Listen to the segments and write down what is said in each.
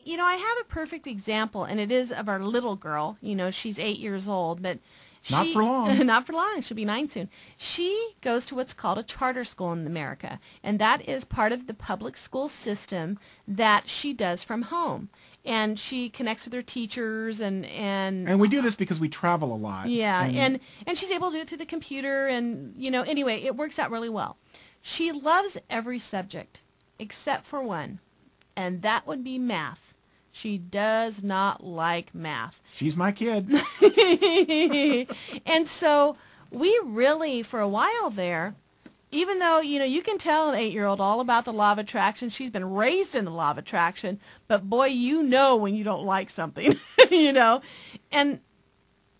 I have a perfect example, and it is of our little girl. She's 8 years old, but not for long. Not for long. She'll be 9 soon. She goes to what's called a charter school in America, and that is part of the public school system that she does from home. And she connects with her teachers, and we do this because we travel a lot. Yeah, and she's able to do it through the computer, and anyway, it works out really well. She loves every subject except for one, and that would be math. She does not like math. She's my kid. And so we really, for a while there, even though, you can tell an 8-year-old all about the law of attraction, she's been raised in the law of attraction, but boy, when you don't like something, And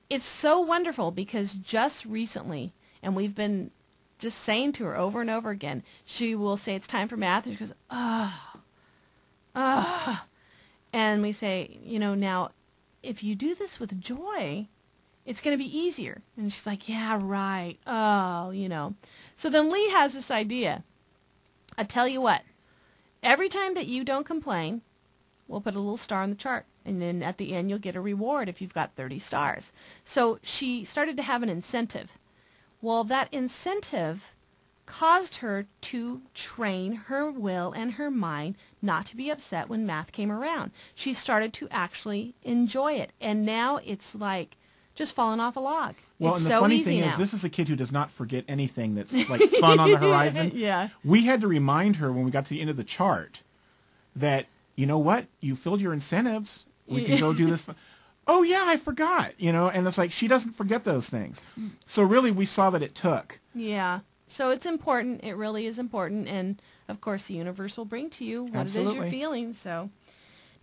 it's so wonderful because just recently, and we've been just saying to her over and over again, she will say it's time for math, and she goes, and we say, now, if you do this with joy, it's going to be easier. And she's like, yeah, right. So then Lee has this idea. I tell you what, every time that you don't complain, we'll put a little star on the chart. And then at the end, you'll get a reward if you've got 30 stars. So she started to have an incentive. Well, that incentive caused her to train her will and her mind not to be upset when math came around. She started to actually enjoy it. And now it's like just falling off a log. Well, it's and the so funny easy thing now. is, this is a kid who does not forget anything that's like fun on the horizon. Yeah. We had to remind her when we got to the end of the chart that, you know what, you filled your incentives. We can go do this. Oh, yeah, I forgot, and it's like she doesn't forget those things. So really, we saw that it took. Yeah. So it's important. It really is important. And, of course, the universe will bring to you what Absolutely. it is you're feeling. So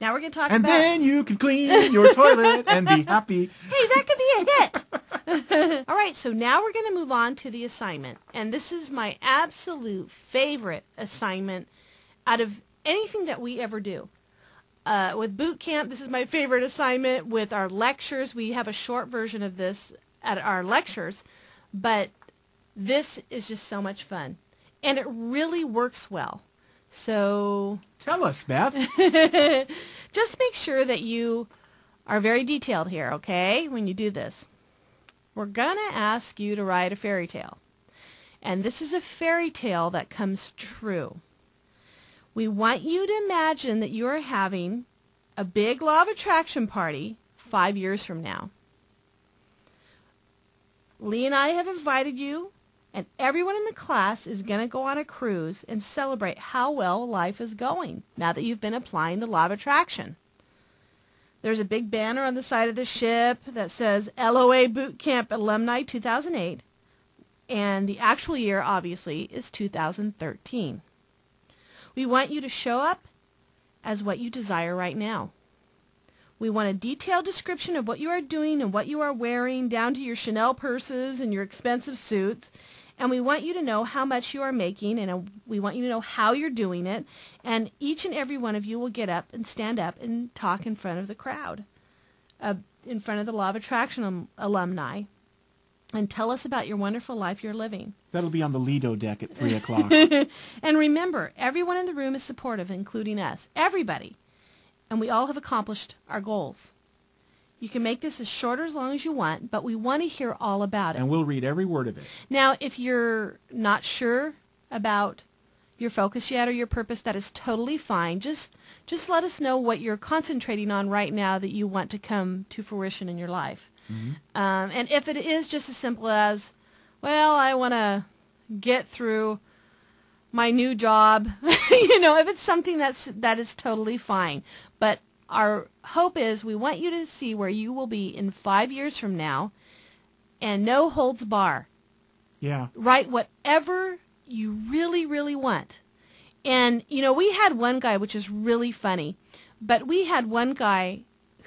now we're going to talk and about... And then you can clean your toilet and be happy. Hey, that could be a hit. All right, so now we're going to move on to the assignment. And this is my absolute favorite assignment out of anything that we ever do. With boot camp, this is my favorite assignment. With our lectures, we have a short version of this at our lectures. But this is just so much fun. And it really works well. So tell us, Beth. Just make sure that you are very detailed here, okay, when you do this. We're going to ask you to write a fairy tale. And this is a fairy tale that comes true. We want you to imagine that you are having a big law of attraction party 5 years from now. Lee and I have invited you, and everyone in the class is going to go on a cruise and celebrate how well life is going now that you've been applying the law of attraction. There's a big banner on the side of the ship that says LOA Boot Camp Alumni 2008, and the actual year, obviously, is 2013. We want you to show up as what you desire right now. We want a detailed description of what you are doing and what you are wearing, down to your Chanel purses and your expensive suits. And we want you to know how much you are making, and we want you to know how you're doing it. And each and every one of you will get up and stand up and talk in front of the crowd, in front of the Law of Attraction alumni, and tell us about your wonderful life you're living. That'll be on the Lido deck at 3 o'clock. And remember, everyone in the room is supportive, including us. Everybody. And we all have accomplished our goals. You can make this as short or as long as you want, but we want to hear all about it. And we'll read every word of it. Now, if you're not sure about your focus yet or your purpose, that is totally fine. Just let us know what you're concentrating on right now that you want to come to fruition in your life. Mm-hmm. And if it is just as simple as, well, I want to get through my new job, if it's something that is totally fine. But our hope is we want you to see where you will be in 5 years from now, and no holds bar. Yeah. Write whatever you really, really want. And, we had one guy, which is really funny, but we had one guy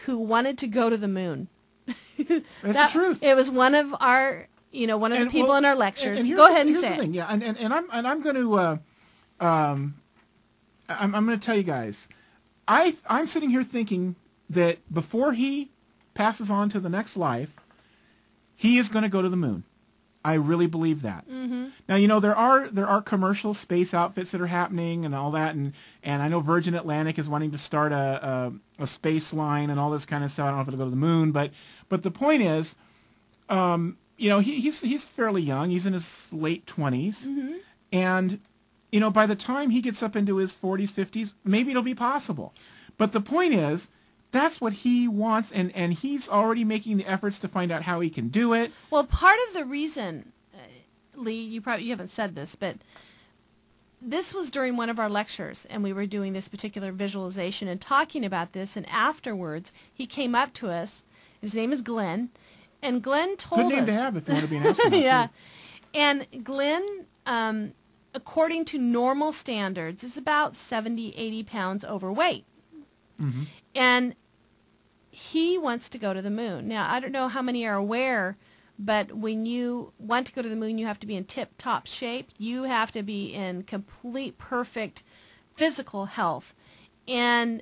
who wanted to go to the moon. That's the truth. It was one of our, one of the people in our lectures. Go ahead and say it. Yeah, and I'm going to I'm going to tell you guys. I'm sitting here thinking that before he passes on to the next life, he is going to go to the moon. I really believe that. Mm-hmm. Now, there are commercial space outfits that are happening and all that, and I know Virgin Atlantic is wanting to start a space line and all this kind of stuff. I don't know if it'll go to the moon, but the point is, he's fairly young. He's in his late 20s, Mm-hmm. and by the time he gets up into his 40s, 50s, maybe it'll be possible. But the point is, that's what he wants, and he's already making the efforts to find out how he can do it. Well, part of the reason, Lee, you haven't said this, but this was during one of our lectures, and we were doing this particular visualization and talking about this, and afterwards he came up to us. His name is Glenn, and Glenn told us... Good name to have if you want to be an astronaut. Yeah. Too. And Glenn, according to normal standards, is about 70, 80 pounds overweight. Mm-hmm. And he wants to go to the moon. Now, I don't know how many are aware, but when you want to go to the moon, you have to be in tip-top shape. You have to be in complete, perfect physical health. And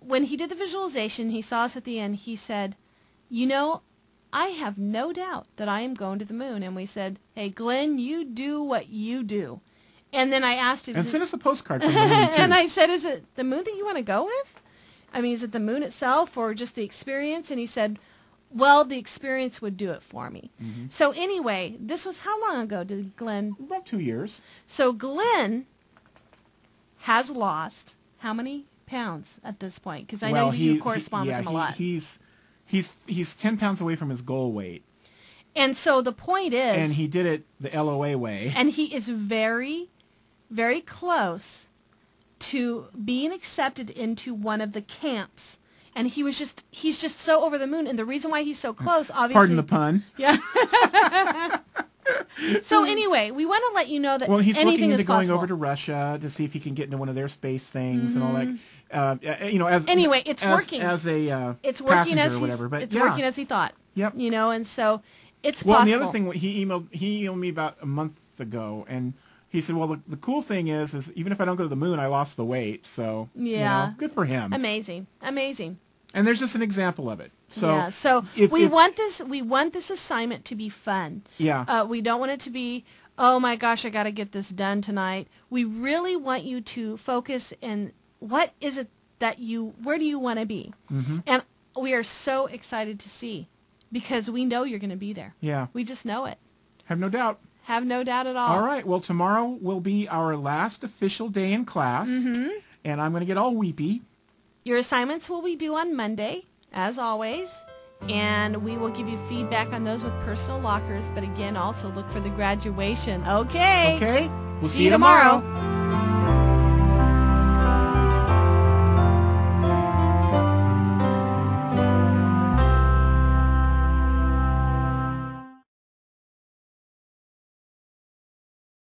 when he did the visualization, he saw us at the end, he said, I have no doubt that I am going to the moon. And we said, hey, Glenn, you do what you do. And then I asked him... And send us a postcard from the moon, too. And I said, is it the moon that you want to go with? I mean, is it the moon itself or just the experience? And he said, well, the experience would do it for me. Mm-hmm. So anyway, this was how long ago did Glenn... About 2 years. So Glenn has lost how many pounds at this point? Because I know you correspond with him a lot. He's 10 pounds away from his goal weight. And so the point is... And he did it the LOA way. And he is very, very close to being accepted into one of the camps. And he's just so over the moon. And the reason why he's so close, obviously... Pardon the pun. Yeah. So anyway, we want to let you know that he's anything looking into is possible. going over to Russia to see if he can get into one of their space things and all that. Anyway, it's working. As a it's working passenger as or whatever. But it's working as he thought. Yep. And so it's well, possible. And the other thing, he emailed me about a month ago, and he said, well, the cool thing is even if I don't go to the moon, I lost the weight. So, good for him. Amazing. And there's just an example of it. So, we want this assignment to be fun. Yeah. We don't want it to be, oh my gosh, I got to get this done tonight. We really want you to focus in what is it where do you want to be? Mm-hmm. And we are so excited to see because we know you're going to be there. Yeah. We just know it. Have no doubt. Have no doubt at all. All right. Well, tomorrow will be our last official day in class, and I'm going to get all weepy. Your assignments will be due on Monday, as always, and we will give you feedback on those with personal lockers, but again, also look for the graduation. Okay. Okay. We'll see you tomorrow.